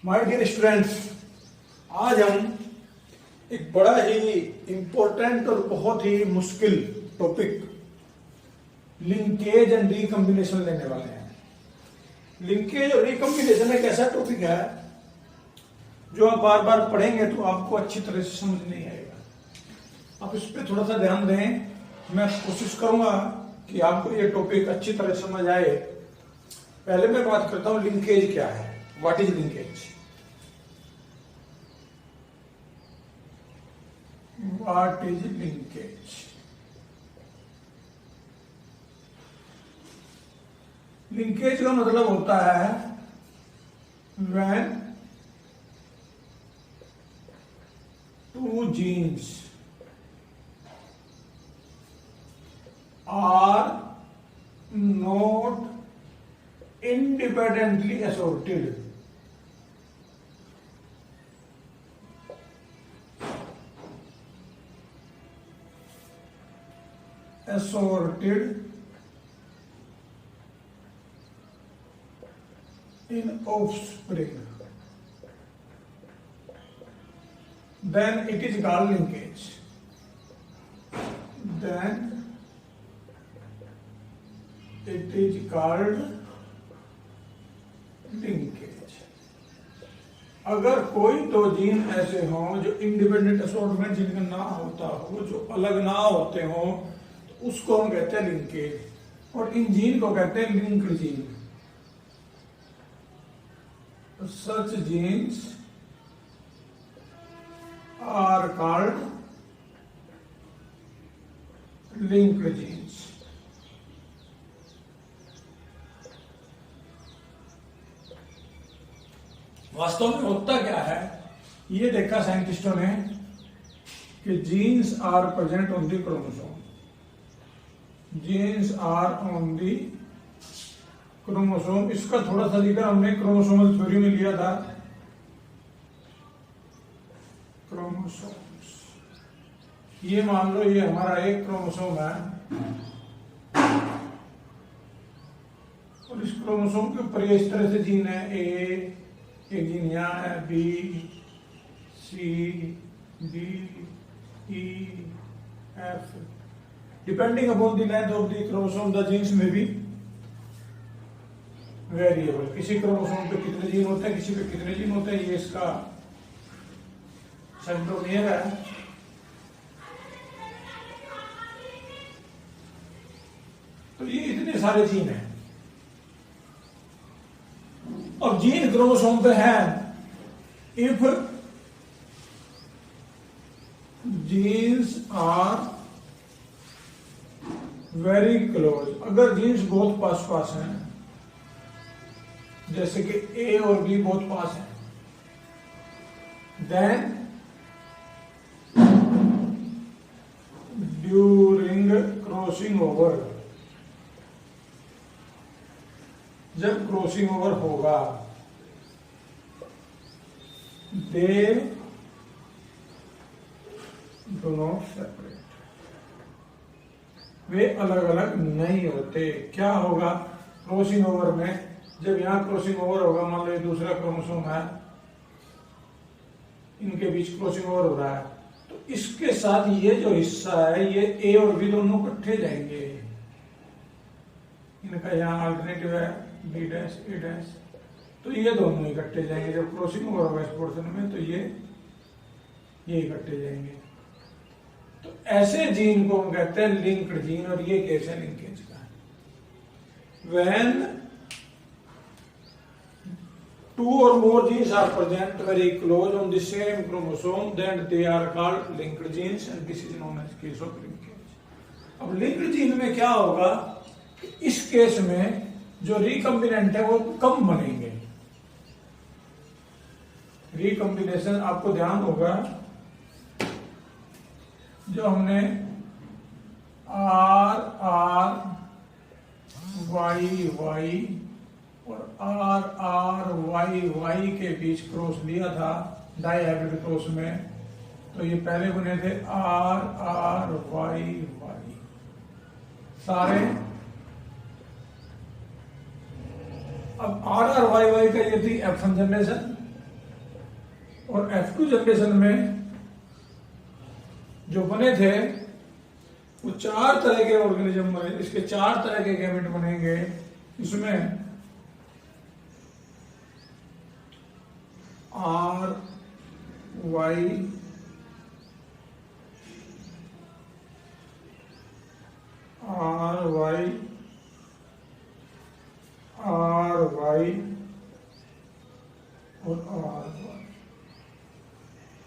My dear students, आज हम एक बड़ा ही इंपॉर्टेंट और बहुत ही मुश्किल टॉपिक लिंकेज एंड रिकम्बिनेशन लेने वाले हैं। लिंकेज और रिकम्बिनेशन एक ऐसा टॉपिक है जो आप बार बार पढ़ेंगे तो आपको अच्छी तरह से समझ नहीं आएगा। आप इस पर थोड़ा सा ध्यान दें। मैं कोशिश करूंगा कि आपको ये टॉपिक अच्छी तरह समझ आए। पहले मैं बात करता हूं लिंकेज क्या है, what is linkage. What is linkage? Linkage का मतलब होता है when two genes are not independently assorted. In offspring, then it is called linkage. Then it is called linkage. अगर कोई दो जीन ऐसे हों जो इंडिपेंडेंट असॉर्टमेंट जिनका ना होता हो, जो अलग ना होते हों, तो उसको हम कहते हैं लिंकेज। और इन जीन को कहते हैं linked gene. Such genes are called linked genes. वास्तव में होता क्या है, ये देखा साइंटिस्टों ने कि genes are present on the chromosome. Genes are on the chromosome. इसका थोड़ा सा जिक्र हमने क्रोमोसोमल थ्योरी में लिया था। क्रोमोसोम्स, ये मान लो ये हमारा एक क्रोमोसोम है और इस क्रोमोसोम के ऊपर इस तरह से जीन है। एक जीन यहाँ है, B, C, D, E, F. Depending upon the length of the chromosome the genes में बी वेरिएबल। किसी क्रोमोसोम पे कितने जीन होते हैं, किसी पे कितने जीन होते हैं, ये इसका सेंट्रोमियर है। तो ये इतने सारे जीन हैं। अब जीन क्रोमोसोम पे है। If genes are very close, अगर जीन्स बहुत पास पास हैं, जैसे कि ए और बी बहुत पास हैं, देन ड्यूरिंग क्रॉसिंग ओवर, जब क्रॉसिंग ओवर होगा, दे डू नॉट सेपरेट, वे अलग अलग नहीं होते। क्या होगा क्रॉसिंग ओवर में? जब यहां क्रॉसिंग ओवर होगा, मान लो ये दूसरा क्रोमोसोम है, इनके बीच क्रॉसिंग ओवर हो रहा है, तो इसके साथ ये जो हिस्सा है, ये ए और बी दोनों इकट्ठे जाएंगे। इनका यहाँ अल्टरनेटिव है बी डैश ए डैश, तो ये दोनों इकट्ठे जाएंगे। जब क्रॉसिंग ओवर होगा इस पोर्शन में, तो ये इकट्ठे जाएंगे। तो ऐसे जीन को हम कहते हैं लिंक्ड जीन। और ये केस है लिंकेज का। When two or more genes are present very close on the same chromosome, then they are called linked genes, and this is known as case of linkage. अब linked gene में क्या होगा, इस case में जो recombinant है वो कम बनेंगे। रिकम्बिनेशन आपको ध्यान होगा, जो हमने आर आर वाई वाई और आर आर वाई वाई के बीच क्रॉस लिया था डाइहाइब्रिड क्रॉस में, तो ये पहले बने थे आर आर वाई वाई सारे। अब आर आर वाई वाई का ये थी एफ जनरेशन, और F2 जनरेशन में जो बने थे वो 4 तरह के ऑर्गेनिज्म बने, इसके 4 तरह के गैमेट बनेंगे। इसमें R Y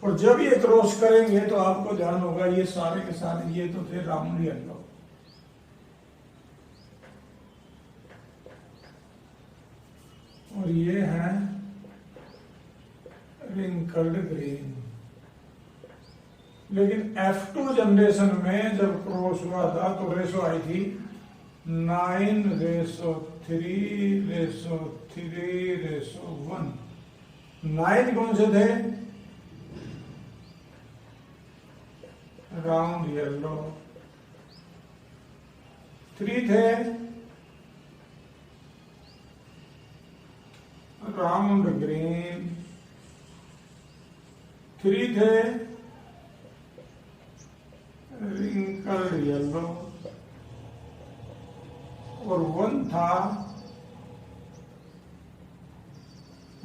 और जब ये क्रॉस करेंगे तो आपको ध्यान होगा ये सारे के सारे ये तो थे राउंड येलो, और ये है रिंकल्ड ग्रीन। लेकिन F2 जनरेशन में जब क्रॉस हुआ था तो रेशो आई थी 9:3:3:1। 9 कौन से थे? Round yellow. 3 थे राउंड ग्रीन। 3 थे रिंकल्ड येलो, और 1 था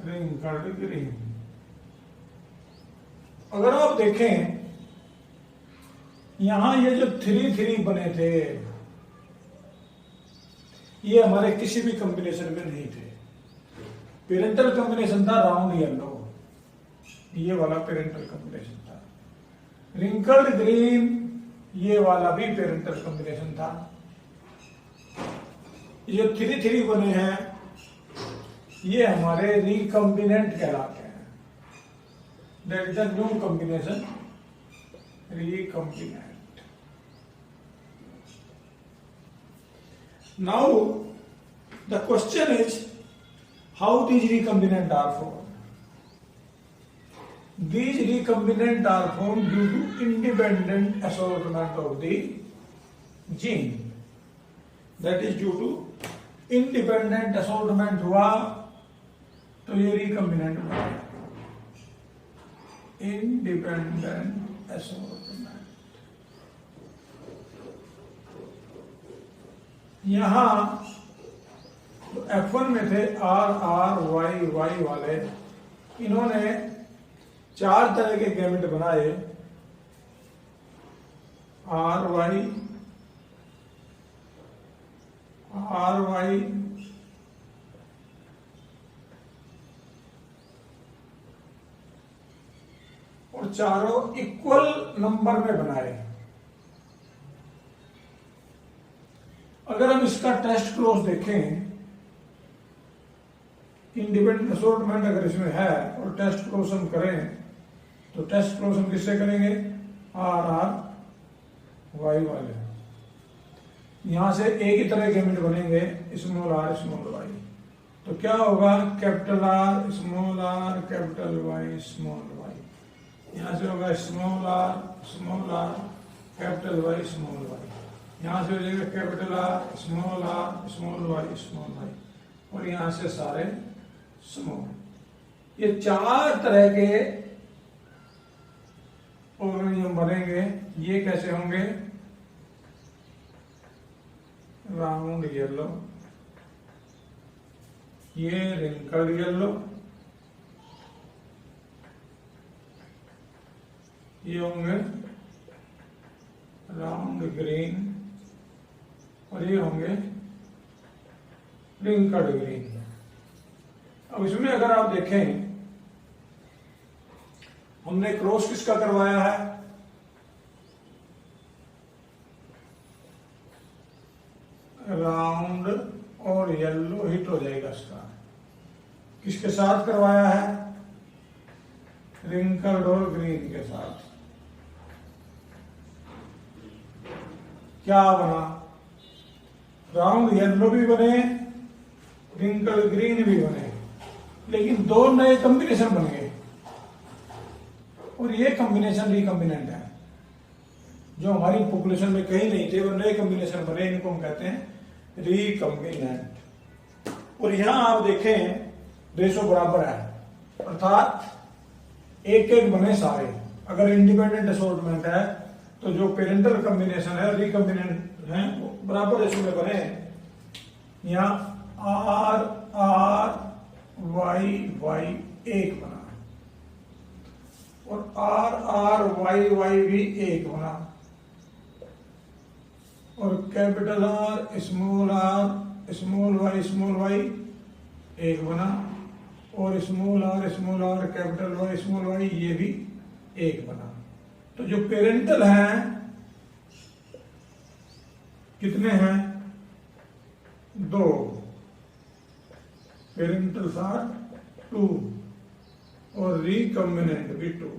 रिंकल्ड ग्रीन। अगर आप देखें यहां ये जो 3 बने थे ये हमारे किसी भी कॉम्बिनेशन में नहीं थे। पेरेंटल कॉम्बिनेशन था राउंड येलो, ये वाला पेरेंटल कॉम्बिनेशन था। रिंकल्ड ग्रीन ये वाला भी पेरेंटल कॉम्बिनेशन था। ये 3 बने हैं ये हमारे रिकॉम्बिनेंट कहलाते हैं। That is the new combination, recombinant. Now the question is how these recombinant are formed. These recombinant are formed due to independent assortment of the gene. That is due to independent assortment हुआ तो ये recombinant बना। Independent assortment। यहां तो F1 में थे RY वाले, इन्होंने 4 तरह के गैमेट बनाए। RY और चारों इक्वल नंबर में बनाए। अगर हम इसका टेस्ट क्लोज देखें, इंडिपेंडेंट असॉर्टमेंट अगर इसमें है और टेस्ट क्लोज हम करें तो टेस्ट क्लोज हम किससे करेंगे? RY वाले। यहां से एक ही तरह गैमेट बनेंगे स्मॉल r स्मॉल y। तो क्या होगा? Capital R small r capital Y small y। यहां से होगा small r capital Y small y। यहां से हो जाएगा capital R small y small y, और यहां से सारे स्मॉल। ये 4 तरह के ऑर्गेनिज्म बनेंगे। ये कैसे होंगे? राउंड येलो, ये रिंकल्ड येलो, ये होंगे राउंड ग्रीन, और ये होंगे रिंकल्ड ग्रीन। अब इसमें अगर आप देखें हमने क्रॉस किसका करवाया है? राउंड और येलो हिट हो जाएगा इसका। किसके साथ करवाया है? रिंकल्ड और ग्रीन के साथ। क्या बना? राउंड येलो भी बने, रिंकल्ड ग्रीन भी बने, लेकिन 2 नए कॉम्बिनेशन बन गए। और ये कॉम्बिनेशन रिकॉम्बिनेंट है, जो हमारी पॉपुलेशन में कहीं नहीं थे, वो नए कॉम्बिनेशन बने। इनको हम कहते हैं रिकॉम्बिनेंट। और यहां आप देखें रेशो बराबर है, अर्थात एक एक बने सारे। अगर इंडिपेंडेंट असॉर्टमेंट है तो जो पेरेंटल कॉम्बिनेशन है रिकॉम्बिनेंट है वो बराबर रेशो में बने। यहाँ आर आर वाई वाई एक बना और आर आर वाई वाई भी एक बना और capital R small small Y एक बना और small R capital Y small Y ये भी एक बना। तो जो पेरेंटल हैं कितने हैं? दो। पेरेंटल्स आर 2 और रिकॉम्बिनेंट भी 2।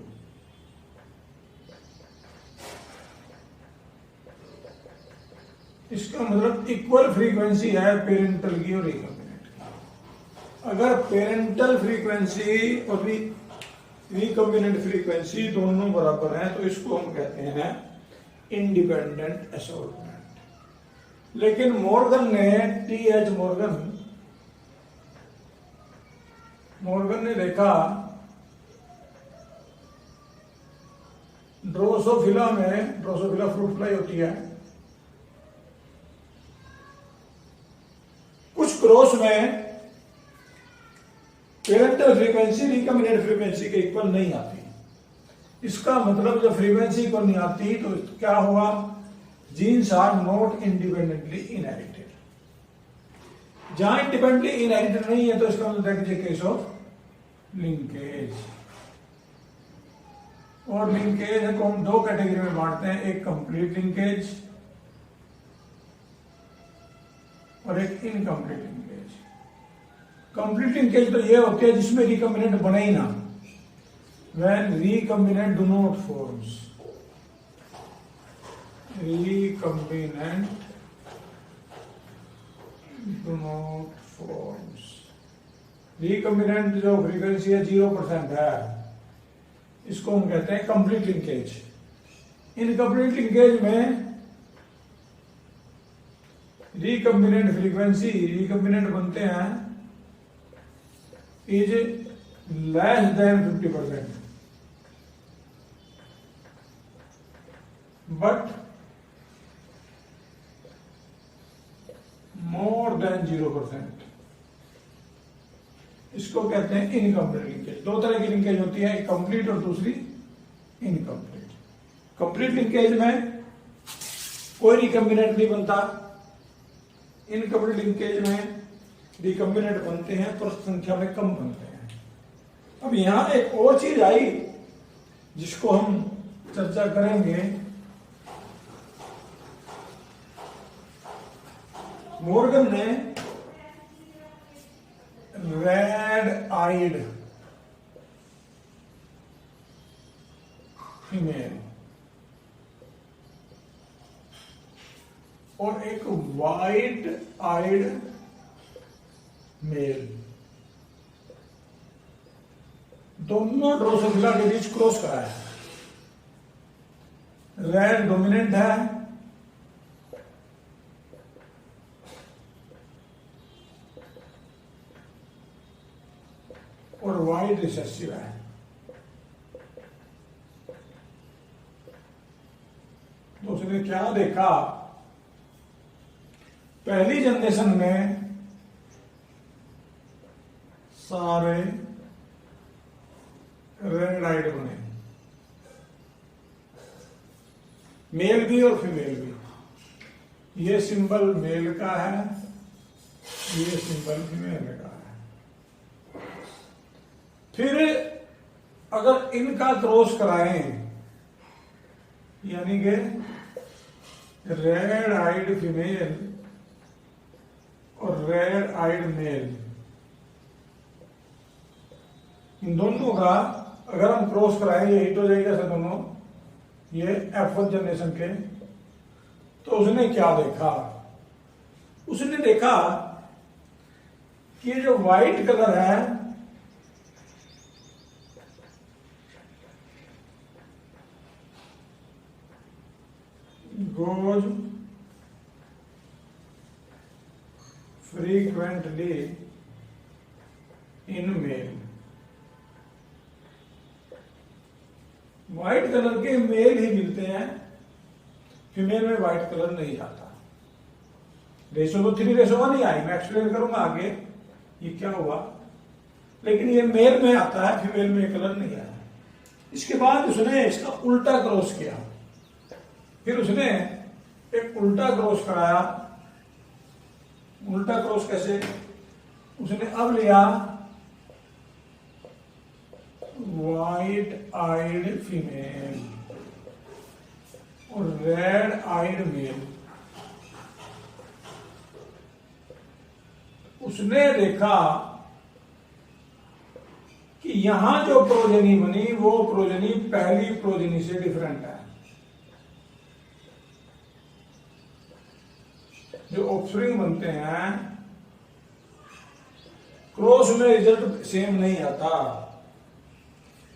इसका मतलब इक्वल फ्रीक्वेंसी है पेरेंटल की और रिकॉम्बिनेंट की। अगर पेरेंटल फ्रीक्वेंसी और रिकॉम्बिनेंट फ्रीक्वेंसी दोनों बराबर हैं तो इसको हम कहते हैं इंडिपेंडेंट असॉर्टमेंट। लेकिन मॉर्गन ने मॉर्गन ने देखा ड्रोसोफिला फ्रूट फ्लाई होती है, कुछ क्रॉस में पेरेंटल फ्रीक्वेंसी रिकॉम्बिनेंट फ्रीक्वेंसी के इक्वल नहीं आती। इसका मतलब जब फ्रीक्वेंसी इक्वल नहीं आती तो क्या हुआ? Genes are not independently inherited. जहां इंडिपेंडेंटली इनहेरिटेड नहीं है तो इसका मतलब देखिए केस ऑफ लिंकेज। और लिंकेज को हम दो कैटेगरी में बांटते हैं, एक कंप्लीट लिंकेज और एक इनकम्प्लीट लिंकेज। कंप्लीट लिंकेज तो ये होती है जिसमें रिकॉम्बिनेंट बने ही ना, when recombinant do not forms। recombinant do not forms। Recombinant जो फ्रीक्वेंसी है 0% है, इसको हम कहते हैं कंप्लीट लिंकेज। इनकम्प्लीट लिंकेज में रिकॉम्बिनेंट बनते हैं is less than 50% but more than 0%। इसको कहते हैं इनकम्प्लीट लिंकेज। दो तरह की लिंकेज होती है, एक कंप्लीट और दूसरी इनकम्प्लीट। कंप्लीट लिंकेज में कोई रिकॉम्बिनेंट नहीं बनता, इनकम्प्लीट लिंकेज में रिकॉम्बिनेंट बनते हैं पर संख्या में कम बनते हैं। अब यहां एक और चीज आई जिसको हम चर्चा करेंगे। मॉर्गन ने रेड आइड फीमेल और एक वाइट आइड मेल, दोनों ड्रोसोफिला के बीच क्रॉस कराया। रेड डोमिनेंट है और वाइट रिसेसिव है। तो उसने क्या देखा? पहली जनरेशन में सारे रेड आइड बने, मेल भी और फीमेल भी। ये सिंबल मेल का है, ये सिंबल फीमेल का है। फिर अगर इनका क्रॉस कराएं, यानी कि रेड आइड फीमेल और रेड आइड मेल, इन दोनों का अगर हम क्रॉस कराएं, ये हिट हो जाएगा सर दोनों, ये F1 जनरेशन के। तो उसने क्या देखा? उसने देखा कि ये जो व्हाइट कलर है goes frequently in male white colour के मेल ही मिलते हैं, फीमेल में व्हाइट कलर नहीं आता। रेशो तो 3:1 ही आई, मैं एक्सप्लेन करूंगा आगे ये क्या हुआ, लेकिन ये मेल में आता है, फीमेल में कलर नहीं आया। इसके बाद उसने इसका उल्टा क्रॉस किया, फिर उसने एक उल्टा क्रॉस कराया। उल्टा क्रॉस कैसे? उसने अब लिया व्हाइट आइड फीमेल और रेड आइड मेल। उसने देखा कि यहां जो प्रोजेनी बनी वो प्रोजेनी पहली प्रोजेनी से डिफरेंट है। जो ऑफस्प्रिंग बनते हैं क्रॉस में रिजल्ट सेम नहीं आता।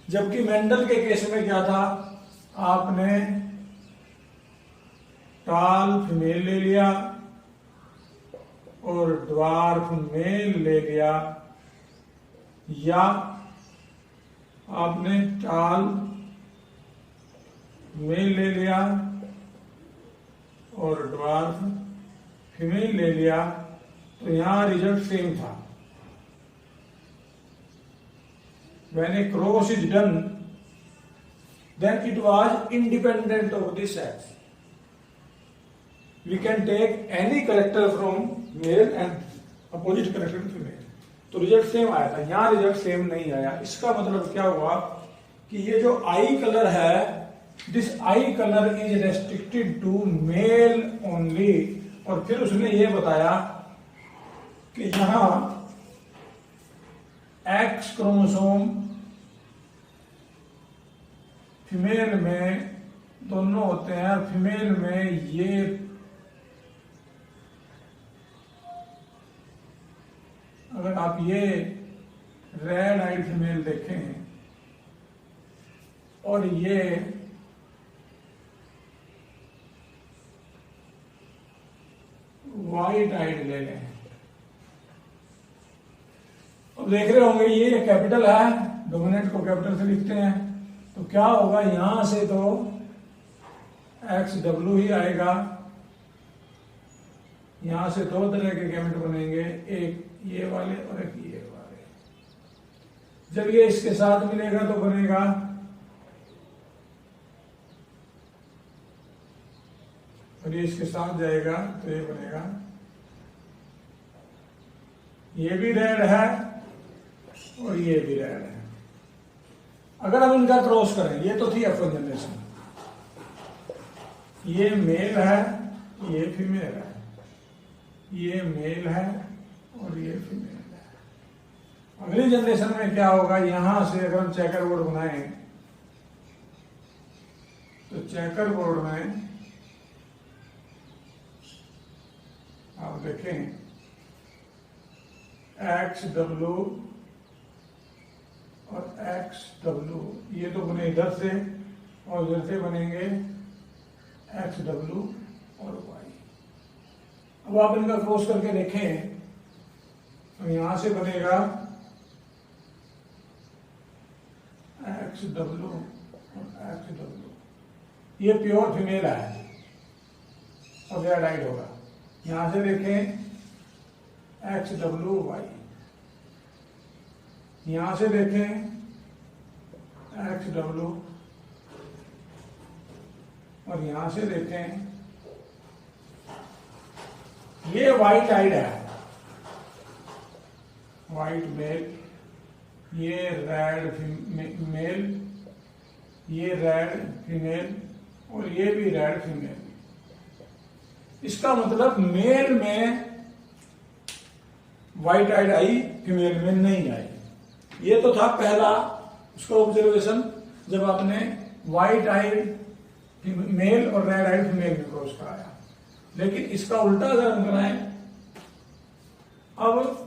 जबकि मेंडल के केस में क्या था, आपने टाल फीमेल ले लिया और ड्वार्फ मेल ले लिया, या आपने टाल मेल ले लिया और ड्वार्फ फीमेल ले लिया, तो यहां रिजल्ट सेम था। When a cross is done, then it was independent of the sex. We can take any character from male and opposite character female. तो रिजल्ट सेम आया था, यहां रिजल्ट सेम नहीं आया। इसका मतलब क्या हुआ कि ये जो आई कलर है, this eye colour is restricted to male only. और फिर उसने ये बताया कि यहां एक्स क्रोमोसोम फीमेल में दोनों होते हैं, फीमेल में ये अगर आप ये रेड आइड फीमेल देखें और ये व्हाइट आइड ले लें, अब देख रहे होंगे ये कैपिटल है, डोमिनेंट को कैपिटल से लिखते हैं, तो क्या होगा, यहां से तो XW ही आएगा। यहां से दो तरह के गैमेट बनेंगे, एक ये वाले और एक ये वाले। जब ये इसके साथ मिलेगा तो बनेगा और ये इसके साथ जाएगा तो ये बनेगा। ये भी रेड है और ये भी रेड है। अगर हम इनका क्रॉस करें, ये तो थी F1 जनरेशन, ये मेल है, ये फीमेल है, ये मेल है और ये फीमेल है। अगली जनरेशन में क्या होगा, यहां से अगर हम चेकर बोर्ड बनाएं तो चेकर बोर्ड में आप देखें XW और XW, ये तो बने इधर से और इधर से बनेंगे XW और Y। अब आप इनका क्रॉस करके देखें तो यहां से बनेगा XW और XW, ये प्योर फीमेल है और रेड आइड होगा। यहां से देखें XWY, यहां से देखें XW और यहां से देखें ये व्हाइट आइड है, व्हाइट मेल, ये रेड मेल, ये रेड फीमेल और ये भी रेड फीमेल। इसका मतलब मेल में व्हाइट आइड आई, फीमेल में नहीं आई। ये तो था पहला उसका ऑब्जर्वेशन, जब आपने व्हाइट आइड मेल और रेड आइड फीमेल में क्रॉस कराया। लेकिन इसका उल्टा अगर हम कराएं, अब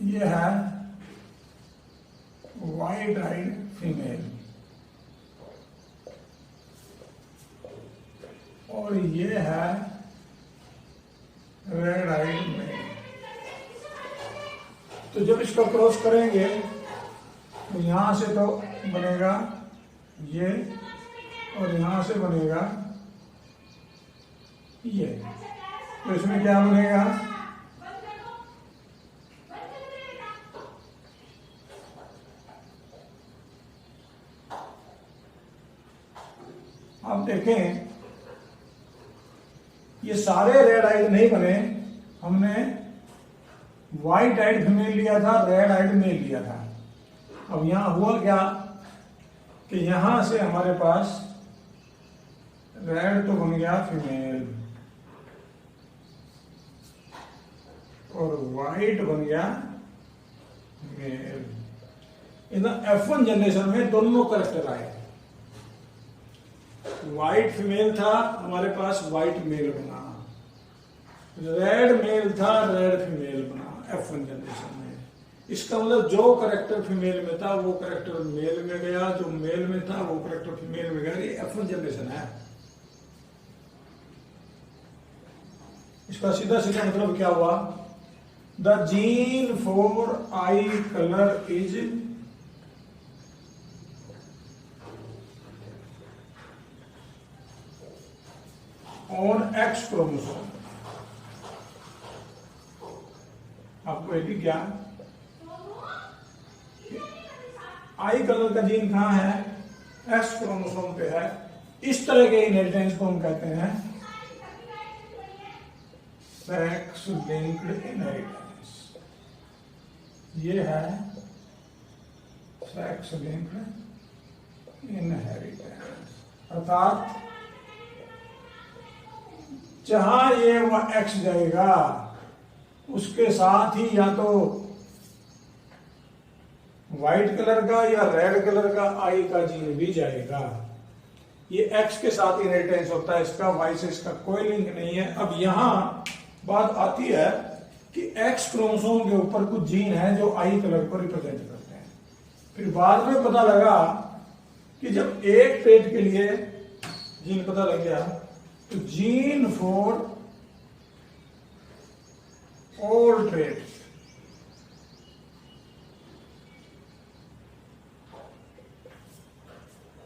ये है व्हाइट आइड फीमेल और ये है रेड आइड मेल। तो जब इसका क्रॉस करेंगे तो यहां से तो बनेगा ये और यहां से बनेगा ये। तो इसमें क्या बनेगा, आप देखें ये सारे रेड आइड नहीं बने, हमने व्हाइट आइड फीमेल लिया था, रेड आइड मेल लिया था। अब यहां हुआ क्या कि यहां से हमारे पास रेड तो बन गया फीमेल और व्हाइट बन गया मेल। इधर F1 जनरेशन में दोनों करेक्टर आए, व्हाइट फीमेल था हमारे पास, व्हाइट मेल बना, रेड मेल था, रेड फीमेल बना F1 जनरेशन में। इसका मतलब जो करेक्टर फीमेल में था वो करेक्टर मेल में गया, जो मेल में था वो करेक्टर फीमेल में गया। ये F1 जनरेशन है। इसका सीधा सीधा मतलब क्या हुआ, the gene for I colour is on X chromosome. आपको यदि ज्ञान, आई कलर का जीन कहां है, X क्रोमोसोम पे है। इस तरह के इनहेरिटेंस को हम कहते हैं सेक्स लिंक्ड इनहेरिटेंस। ये है सेक्स लिंक्ड इनहेरिटेंस, अर्थात जहां ये वह X जाएगा उसके साथ ही या तो व्हाइट कलर का या रेड कलर का आई का जीन भी जाएगा। ये X के साथ इनहेरिटेंस होता है इसका, Y से इसका कोई लिंक नहीं है। अब यहां बात आती है कि X क्रोमोसोम के ऊपर कुछ जीन है जो आई कलर को रिप्रेजेंट करते हैं। फिर बाद में पता लगा कि जब एक ट्रेट के लिए जीन पता लग गया तो gene for all traits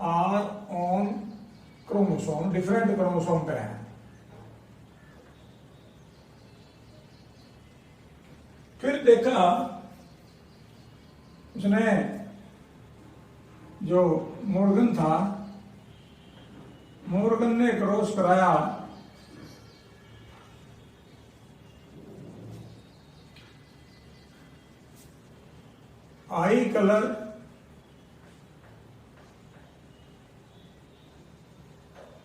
are on chromosome, different chromosome पे है। फिर देखा उसने, जो मॉर्गन था, मॉर्गन ने क्रॉस कराया आई कलर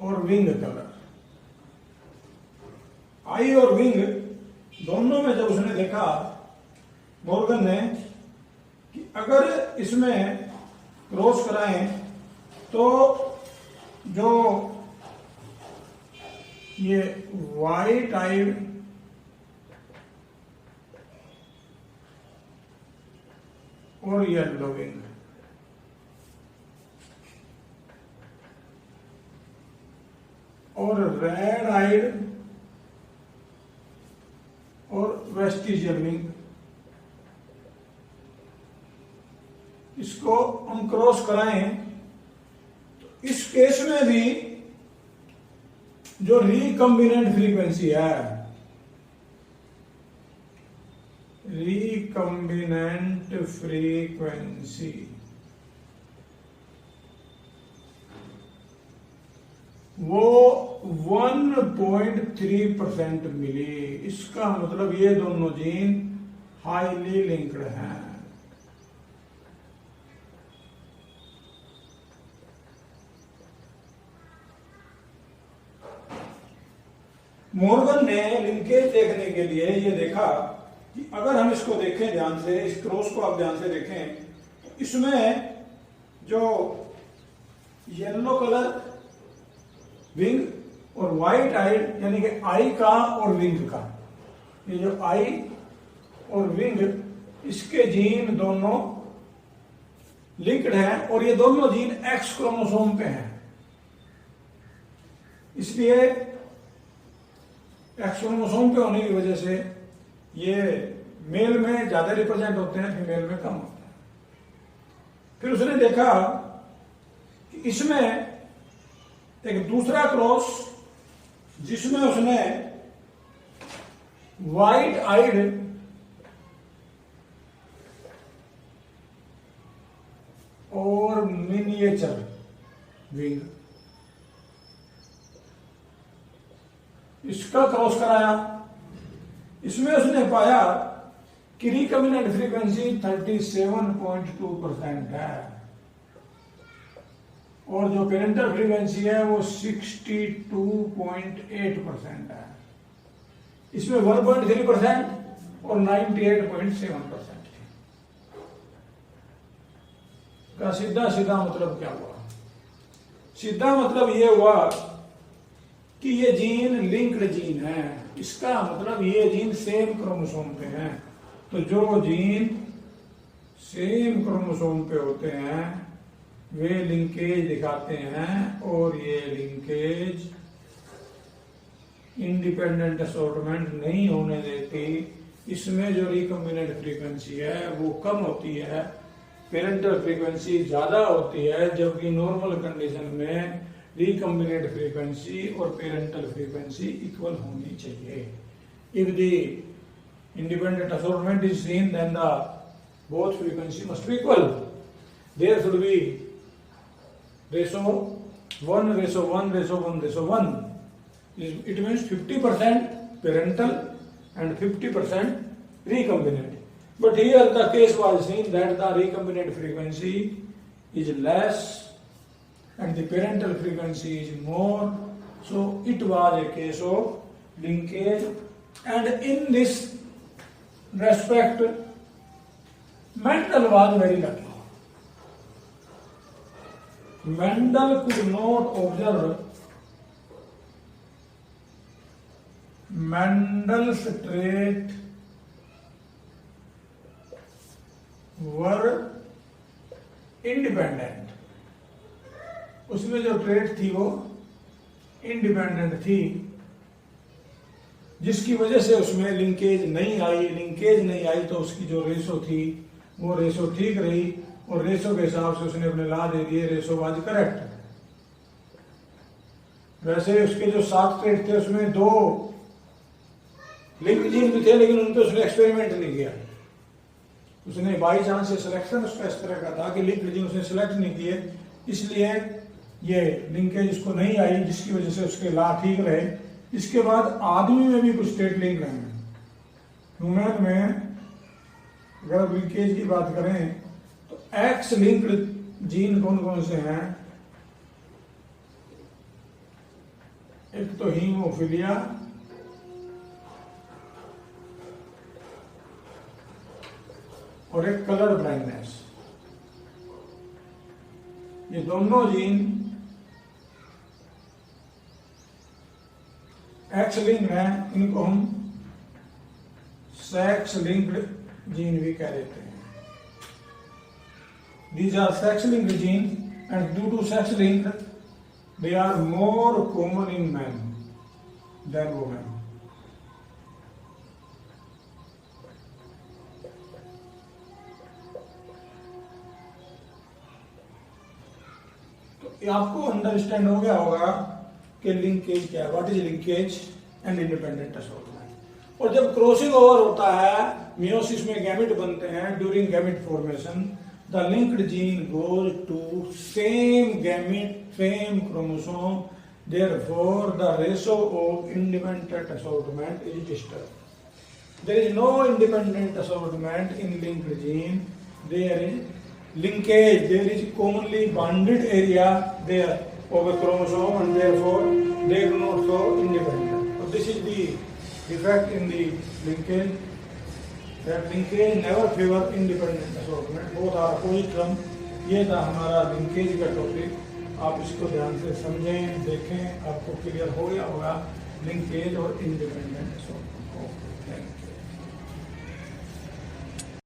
और विंग कलर। आई और विंग दोनों में जब उसने देखा मॉर्गन ने कि अगर इसमें क्रॉस कराएं तो जो ये वाइट आइड और येलो विंग, और रेड आइड और वेस्टिजियल विंग, इसको हम क्रॉस कराएं तो इस केस में भी जो रिकम्बिनेंट फ्रीक्वेंसी है, रिकम्बिनेंट फ्रीक्वेंसी वो 1.3% मिली। इसका मतलब ये दोनों जीन हाईली लिंक्ड हैं। मॉर्गन ने लिंकेज देखने के लिए ये देखा कि अगर हम इसको देखें ध्यान से, इस क्रॉस को आप ध्यान से देखें तो इसमें जो येलो कलर विंग और व्हाइट आइड यानी कि आई का और विंग का, ये जो आई और विंग, इसके जीन दोनों लिंक्ड हैं और ये दोनों जीन एक्स क्रोमोसोम पे हैं। इसलिए एक्स क्रोमोसोम पे होने की वजह से ये मेल में ज्यादा रिप्रेजेंट होते हैं, फीमेल में कम होते हैं। फिर उसने देखा कि इसमें एक दूसरा क्रॉस जिसमें उसने वाइट आइड और मिनिएचर विंग, इसका क्रॉस कराया। इसमें उसने पाया कि रिकम्बिनेंट फ्रीक्वेंसी 37.2% है और जो पेरेंटल फ्रीक्वेंसी है वो 62.8% है। इसमें 1.3% और 98.7% थी। का सीधा सीधा मतलब क्या हुआ? सीधा मतलब ये हुआ कि ये जीन लिंक्ड जीन है। इसका मतलब ये जीन सेम क्रोमोसोम पे हैं। तो जो जीन सेम क्रोमोसोम पे होते हैं वे लिंकेज दिखाते हैं और ये लिंकेज इंडिपेंडेंट असॉर्टमेंट नहीं होने देती। इसमें जो रिकम्बिनेंट फ्रीक्वेंसी है वो कम होती है, पेरेंटल फ्रीक्वेंसी ज्यादा होती है, जबकि नॉर्मल कंडीशन में रिकम्बिनेंट फ्रीक्वेंसी और पेरेंटल फ्रीक्वेंसी इक्वल होनी चाहिए। If the independent assortment is seen, then the both frequency must be equal. There should be ratio 1:1:1:1. It means 50% parental and 50% recombinant. But here the case was seen that the recombinant frequency is less and the parental frequency is more. So it was a case of linkage, and in this respect Mendel was very lucky. Mendel could not observe Mendel's traits were independent. उसमें जो trait थी वो independent थी, जिसकी वजह से उसमें linkage नहीं आई। लिंकेज नहीं आई तो उसकी जो रेशो थी वो रेशो ठीक रही और रेशो के हिसाब से उसने अपने ला दे दिए, रेशो वाज करेक्ट। वैसे उसके जो 7 ट्रेट थे उसमें 2 लिंक जीन भी थे, लेकिन उन पे उसने एक्सपेरिमेंट नहीं किया। उसने बाई चांस से सिलेक्शन उसका इस तरह का था कि लिंक जीन उसने सिलेक्ट नहीं किए, इसलिए ये लिंकेज उसको नहीं आई, जिसकी वजह से उसके ला ठीक रहे। इसके बाद आदमी में भी कुछ स्टेट लिंक रहे हैं। ह्यूमन में अगर लिंकेज की बात करें तो एक्स लिंक्ड जीन कौन कौन से हैं? एक तो हीमोफीलिया, और एक कलर ब्लाइंडनेस। ये दोनों जीन एक्स लिंक्ड है, इनको हम सेक्स लिंक्ड जीन भी कह देते हैं। These are sex linked genes, and due to sex link they are more common in men than women. तो आपको अंडरस्टैंड हो गया होगा कि लिंकेज क्या है, what is linkage and independent assortment. और जब क्रॉसिंग ओवर होता है, मियोसिस में गैमेट बनते हैं, during gamete formation the linked gene goes to same gamete, same chromosome, therefore the ratio of independent assortment is disturbed. There is no independent assortment in linked gene, there is linkage, there is commonly bonded area there of a chromosome, and therefore they do not show independent. So this is the defect in the linkage, that linkage never favor independent assortment, both are opposite term. ये था हमारा linkage का topic. आप इसको ध्यान से समझें, देखें, आपको क्लियर हो गया होगा लिंकेज और इंडिपेंडेंट असॉर्टमेंट। Thank you.